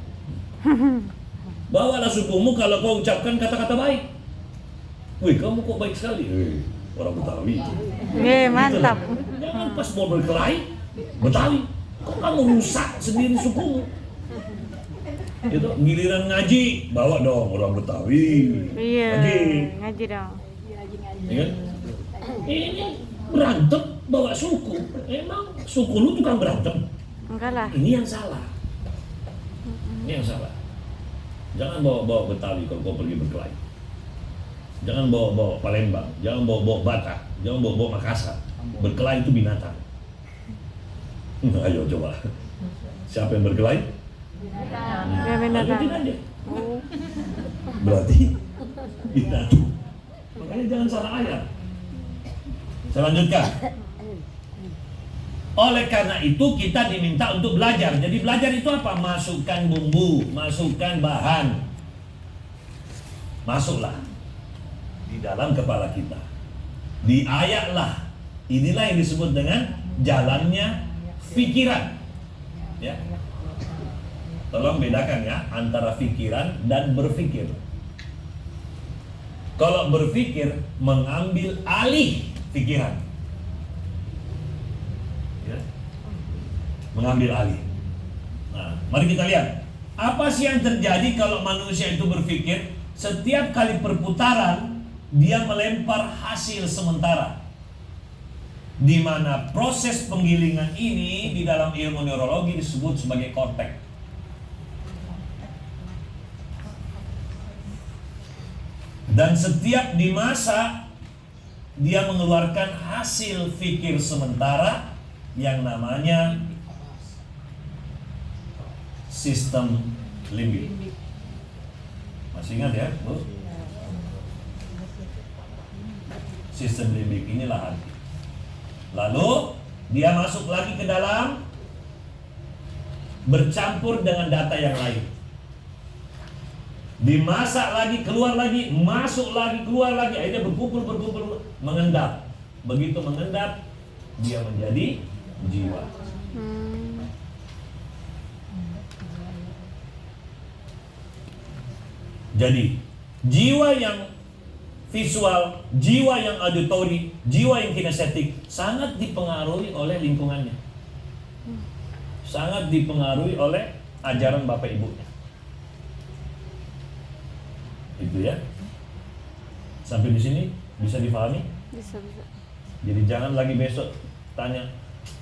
Bawalah sukumu kalau kau ucapkan kata-kata baik. Wih kamu kok baik sekali. Orang Betawi. Mantap. Jangan pas mau berkelahi Betawi. Kok kamu rusak sendiri sukumu? Itu giliran ngaji bawa dong orang Betawi. Iya. Ngaji. Ngaji dong. Ya kan? Ini berantem bawa suku. Emang suku lu tukang berantem? Enggak lah. Ini yang salah. Ini yang salah. Jangan bawa Betawi kalau kau pergi berkelahi. Jangan bawa Palembang, jangan bawa Batak, jangan bawa Makassar. Berkelahi itu binatang. Ayo coba. Siapa yang berkelahi? Ya binatang. Lanjutin aja. Berarti binatang. Makanya jangan salah ayat. Saya lanjutkan. Oleh karena itu kita diminta untuk belajar. Jadi belajar itu apa? Masukkan bumbu, masukkan bahan. Masuklah di dalam kepala kita. Diayatlah. Inilah yang disebut dengan jalannya pikiran. Ya. Tolong bedakan ya antara pikiran dan berpikir. Kalau berpikir mengambil alih pikiran. Ya. Mengambil alih. Nah, mari kita lihat. Apa sih yang terjadi kalau manusia itu berpikir? Setiap kali perputaran dia melempar hasil sementara. Di mana proses penggilingan ini di dalam ilmu neurologi disebut sebagai korteks. Dan setiap di masa dia mengeluarkan hasil pikir sementara yang namanya sistem limbik. Masih ingat ya, Bu? Sistem limbik inilah hati. Lalu dia masuk lagi ke dalam, bercampur dengan data yang lain. Dimasak lagi, keluar lagi, masuk lagi, keluar lagi. Akhirnya berkumpul, mengendap. Begitu mengendap, dia menjadi jiwa. Jadi, jiwa yang visual, jiwa yang auditori, jiwa yang kinestetik sangat dipengaruhi oleh lingkungannya. Sangat dipengaruhi oleh ajaran bapak ibunya. Itu ya. Sampai di sini bisa dipahami? Bisa. Jadi jangan lagi besok tanya,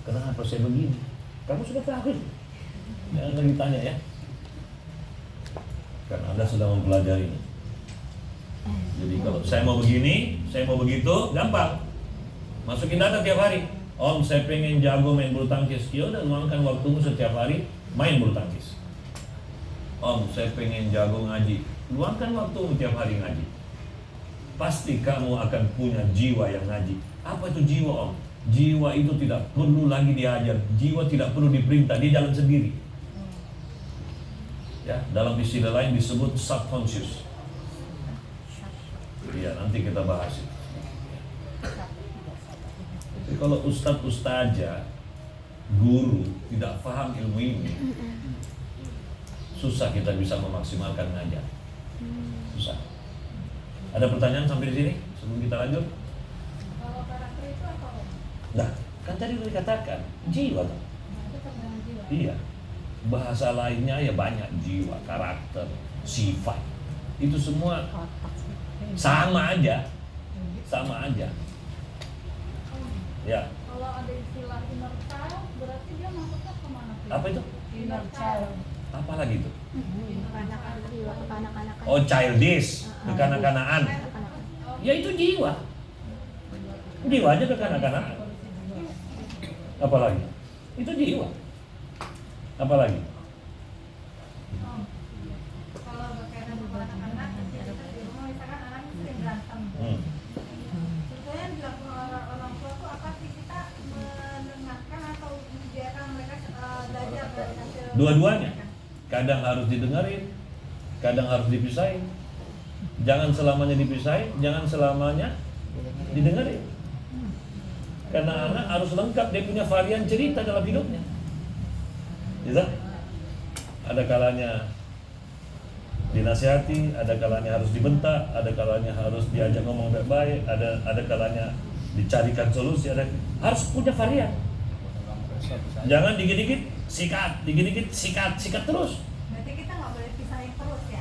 kenapa saya begini? Kamu sudah tahu. Jangan lagi tanya ya. Karena Anda sudah mempelajari. Jadi kalau saya mau begini, saya mau begitu, gampang. Masukin data tiap hari. Om, saya pengen jago main bulu tangkis. Ya udah, luangkan waktumu setiap hari main bulu tangkis. Om, saya pengen jago ngaji. Luangkan waktumu tiap hari ngaji. Pasti kamu akan punya jiwa yang ngaji. Apa itu jiwa, Om? Jiwa itu tidak perlu lagi diajar. Jiwa tidak perlu diperintah, dia jalan sendiri. Ya, dalam istilah lain disebut subconscious. Iya, nanti kita bahas itu. Jadi kalau ustadz-ustazah, guru tidak paham ilmu ini, susah kita bisa memaksimalkan ngajar. Susah. Ada pertanyaan sampai di sini sebelum kita lanjut? Kalau karakter itu apa, Om? Nah, kan tadi udah dikatakan jiwa tuh. Iya. Bahasa lainnya ya banyak, jiwa, karakter, sifat. Itu semua sama aja. Sama aja. Ya. Kalau ada istilah inner child, berarti dia masuknya kemana? Apa itu? Inner child. Apa lagi itu? Jiwa kekanak-kanakan. Oh, childish, kekanak-kanaan. Ya itu jiwa. Jiwa aja kekanak-kanaan. Apa lagi? Itu jiwa. Apa lagi? Kalau berkaitan dengan anak-anak, misalkan anak sering berantem. Sebetulnya yang dilakukan orang tua tuh apa sih? Kita mendengarkan atau membiarkan mereka belajar dari hasil. Dua-duanya. Kadang harus didengarin, kadang harus dipisahin. Jangan selamanya dipisahin, jangan selamanya didengarin. Karena anak harus lengkap, dia punya varian cerita dalam hidupnya. Bisa? Ada kalanya dinasihati, ada kalanya harus dibentak, ada kalanya harus diajak ngomong baik-baik, ada kalanya dicarikan solusi, harus punya varian. Jangan dikit-dikit sikat, dikit-dikit sikat terus. Berarti kita nggak boleh pisahin terus ya?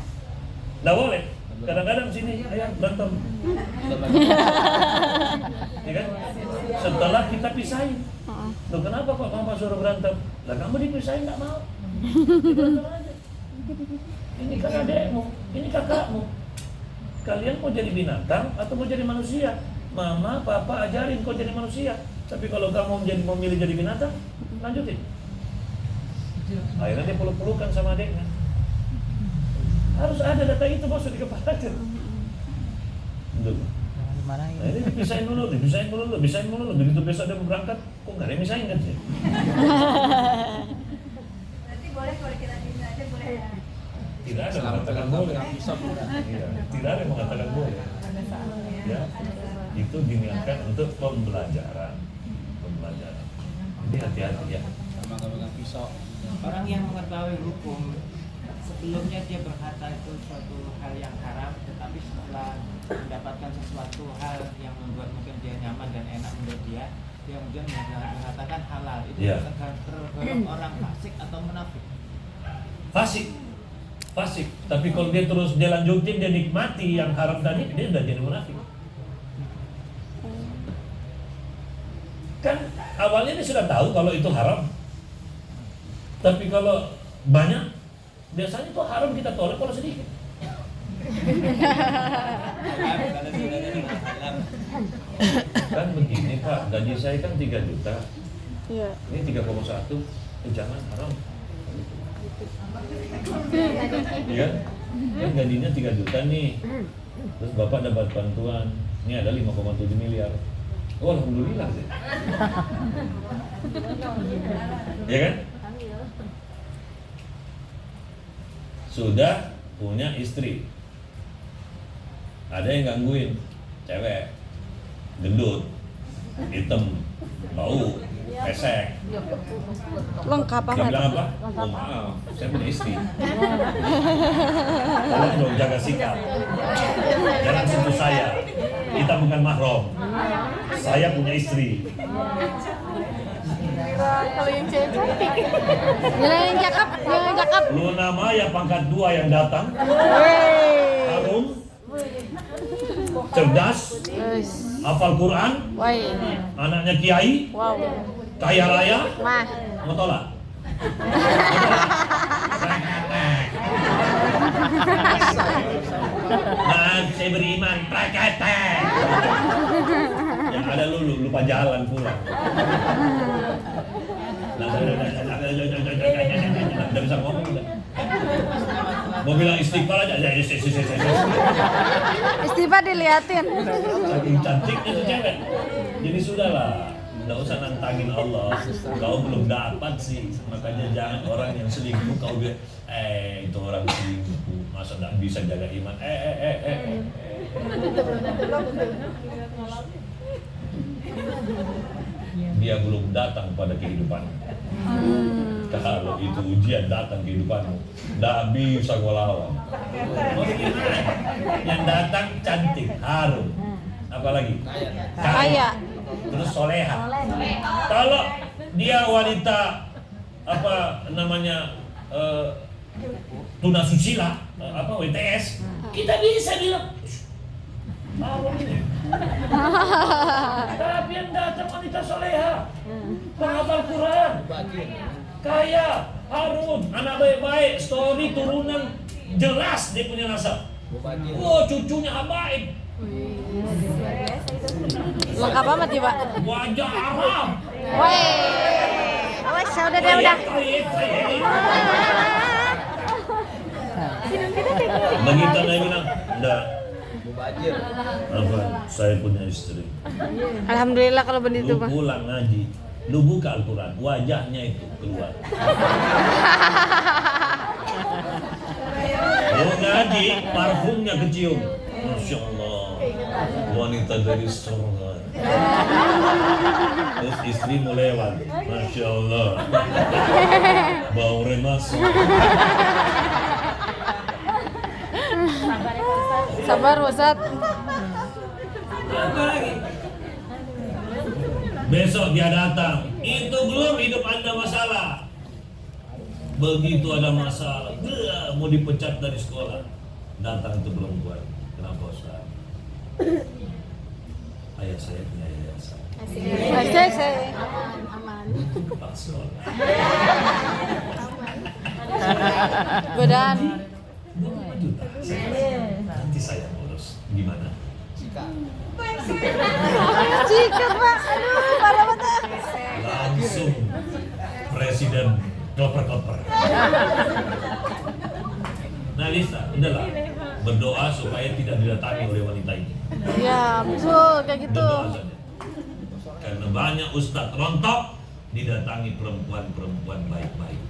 Nggak boleh. Kadang-kadang sini, ayah berantem. Ya kan? Setelah kita pisahin. Loh kenapa kok mama suruh berantem? Lah kamu dipisahin nggak mau. Berantem aja. Ini kan adekmu, ini kakakmu. Kalian mau jadi binatang atau mau jadi manusia? Mama, papa ajarin kau jadi manusia. Tapi kalau kamu memilih jadi binatang, lanjutin. Akhirnya dia peluk-pelukan sama adeknya. Harus ada data itu masuk di kepala aja. Betul. Nah, ini dipisahin dulu. Begitu besok dia mau berangkat, kok nggak ada yang misahin kan sih? Berarti boleh kalau kita diem aja boleh ya? Tidak ada yang mengatakan boleh. Iya, tidak ada yang mengatakan boleh. Ya, itu diniatkan untuk pembelajaran. Jadi hati-hati ya. Sama pegang pisau. Orang yang mengetahui hukum sebelumnya dia berkata itu suatu hal yang haram, tetapi setelah mendapatkan sesuatu hal yang membuat mungkin dia nyaman dan enak menurut dia kemudian mengatakan halal. Itu tergolong orang fasik atau munafik? Fasik. Tapi kalau dia terus dia lanjutin, dia nikmati yang haram tadi, dia udah jadi munafik. Kan awalnya dia sudah tahu kalau itu haram. Tapi kalau banyak, biasanya itu haram kita tolak kalau sedikit. Kan begini Pak, gaji saya kan 3 juta. Iya. Ini 3,1. Jangan haram. Iya. Kan gajinya 3 juta nih. Terus Bapak dapat bantuan. Ini ada 5,7 miliar. Oh, alhamdulillah sih. Ya kan? Sudah punya istri. Ada yang gangguin, cewek, gendut, hitam, bau, pesek. Lengkap Dia banget. bilang apa? Oh maaf, saya punya istri. Tolong dong jaga sikap. Jangan sentuh saya. Kita bukan mahram. Saya punya istri. Kalau yang cewek cantik. Yang cakep. Luna Maya pangkat 2 yang datang. Harum, cerdas, hafal Quran, anaknya kiai, kaya raya, mau tolak? Maaf, saya beriman, praktek. Yang ada lu lupa jalan pulang. Nggak bisa ngomong udah. Mau bilang istighfar aja, ya Istighfar diliatin. saking cantiknya tuh cewek. Jadi sudahlah, nggak usah nantangin Allah. Kau belum dapat sih, makanya jangan orang yang selingkuh kau bilang, itu orang selingkuh, masa nggak bisa jaga iman? Dia belum datang pada kehidupan. Kalau itu ujian datang kehidupanmu, nggak bisa kau lawan. Mau gimana? Yang datang cantik, harum, apalagi kaya, terus soleha. Kalau dia wanita apa namanya tunasusila, WTS, kita bisa bilang harum ini. Tapi yang datang wanita soleha, penghafal Quran, Kaya, Harun, anak baik-baik, story turunan jelas dia punya nasab. Oh, cucunya habaib. Lengkap amat ya, Pak. Wajah Arab. Weh. Wes, udah deh, udah. Begitu dia bilang, enggak. Apa? Saya punya istri. Alhamdulillah kalau begitu, Lu Pak. pulang ngaji, lu buka Al-Quran, wajahnya itu keluar. Lu ngaji, parfumnya kecium. Masya Allah, wanita dari surga. Terus istrimu lewat, Masya Allah, bau remasuk. Sabar, Ustaz. Apa lagi? Besok dia datang, itu belum hidup Anda masalah. Begitu ada masalah, mau dipecat dari sekolah, datang itu perempuan. Kenapa Ustaz? Ayah saya punya yayasan. Asik, saya. Aman. Pak sekolah. Godaan. 25 juta. Nanti saya urus. Gimana? Sikat, Pak. Aduh, parah banget. Langsung presiden kloper-kloper. Nah Lisa, udahlah berdoa supaya tidak didatangi oleh wanita ini. Ya, betul kayak gitu. Berdoa saja. Karena banyak ustadz rontok didatangi perempuan-perempuan baik-baik.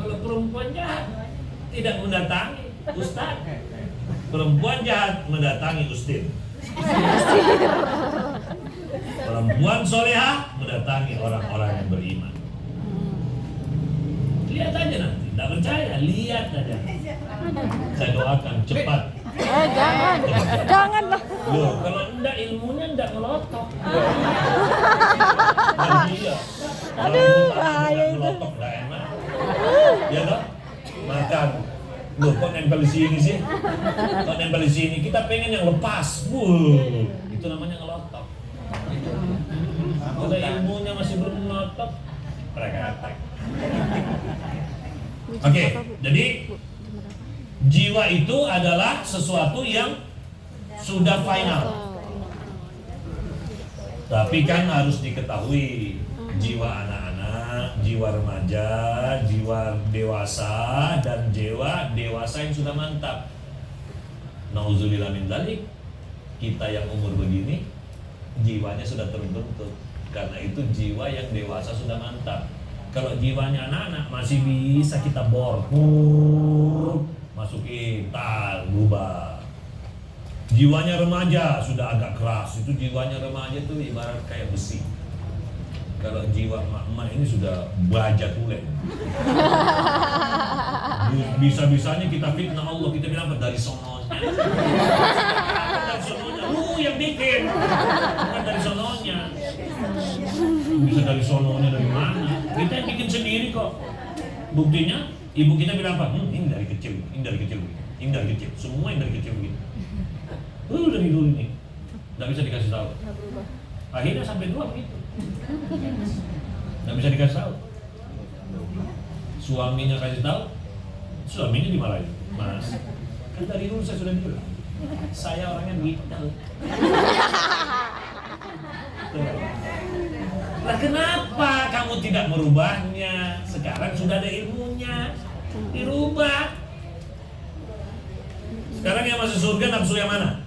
Kalau perempuan jahat tidak mendatangi ustadz, perempuan jahat mendatangi ustadz. Perempuan soleha mendatangi orang-orang yang beriman. Lihat aja nanti, tidak percaya, lihat aja. Saya doakan cepat. Jangan. Jangan, Pak. Loh, kalau enggak ilmunya enggak ngelotok. Iya. Aduh, bahaya itu. Ngelotok enggak enak. Ya toh? Makan. Loh, kok nempel di sini sih? Kok nempel di sini? Kita pengen yang lepas. Itu namanya ngelotok. Kalau ilmunya masih belum ngelotok, praktek. Oke, jadi jiwa itu adalah sesuatu yang sudah final. Tapi kan harus diketahui, jiwa anak-anak, jiwa remaja, jiwa dewasa, dan jiwa dewasa yang sudah mantap. Nauzubillah min dzalik, kita yang umur begini, jiwanya sudah terbentuk. Karena itu jiwa yang dewasa sudah mantap. Kalau jiwanya anak-anak masih bisa kita bor, masukin, berubah. Jiwanya remaja sudah agak keras, itu jiwanya remaja itu ibarat kayak besi. Kalau jiwa emak-emak ini sudah baja tulen. Bisa-bisanya kita fitnah Allah, kita bilang apa? Dari sononya. Dari sononya, lu yang bikin, bukan dari sononya. Bisa dari sononya dari mana? Kita yang bikin sendiri kok. Buktinya, ibu kita bilang apa? Ini dari kecil, ini dari kecil, ini dari kecil, semua yang dari kecil begitu. Dari dulu nih, nggak bisa dikasih tahu. Akhirnya sampai tua begitu, nggak bisa dikasih tahu. Suaminya kasih tahu, suaminya dimarahin. Mas, kan dari dulu saya sudah bilang, saya orangnya begitu. Lah kenapa kamu tidak merubahnya? Sekarang sudah ada ilmunya, dirubah. Sekarang yang masuk surga nafsu yang mana?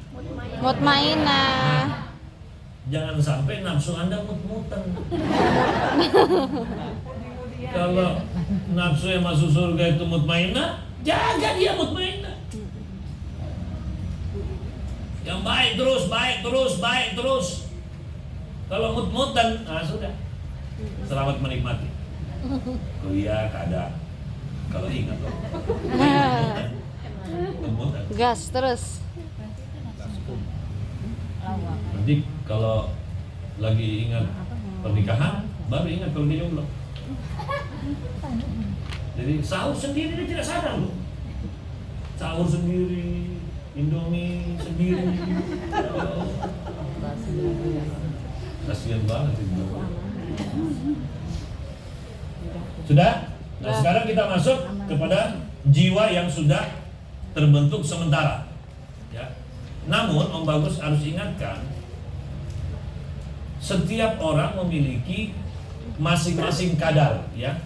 Mutmainah. Jangan sampai nafsu Anda mut-mutan. Kalau nafsu yang masuk surga itu mutmainah, jaga dia mutmainah. Yang baik terus, baik terus, baik terus. Kalau mut-mutan, sudah. Selamat menikmati. Kuliah keadaan. Kalau ingat loh. Mut-mutan. Gas terus. Nanti kalau lagi ingat pernikahan, baru ingat kalau dia jomblo. Jadi sahur sendiri dia tidak sadar loh. Sahur sendiri, Indomie sendiri. Kasian banget itu. Sudah? Nah, sekarang kita masuk kepada jiwa yang sudah terbentuk sementara. Ya. Namun Om Bagus harus ingatkan, setiap orang memiliki masing-masing kadar, ya.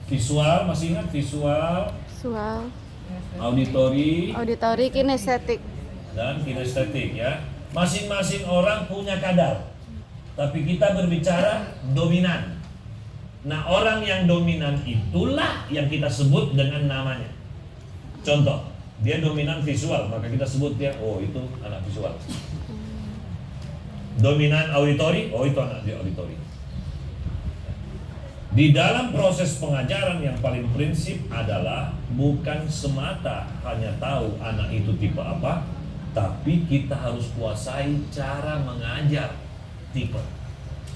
Visual, masih ingat visual, Visual, auditori, kinestetik. dan kinestetik, ya. Masing-masing orang punya kadar. Tapi kita berbicara dominan. Nah, orang yang dominan itulah yang kita sebut dengan namanya. Contoh, dia dominan visual, maka kita sebut dia, oh itu anak visual. Dominan auditori, oh itu anak dia auditori. Di dalam proses pengajaran yang paling prinsip adalah bukan semata hanya tahu anak itu tipe apa, tapi kita harus kuasai cara mengajar tipe.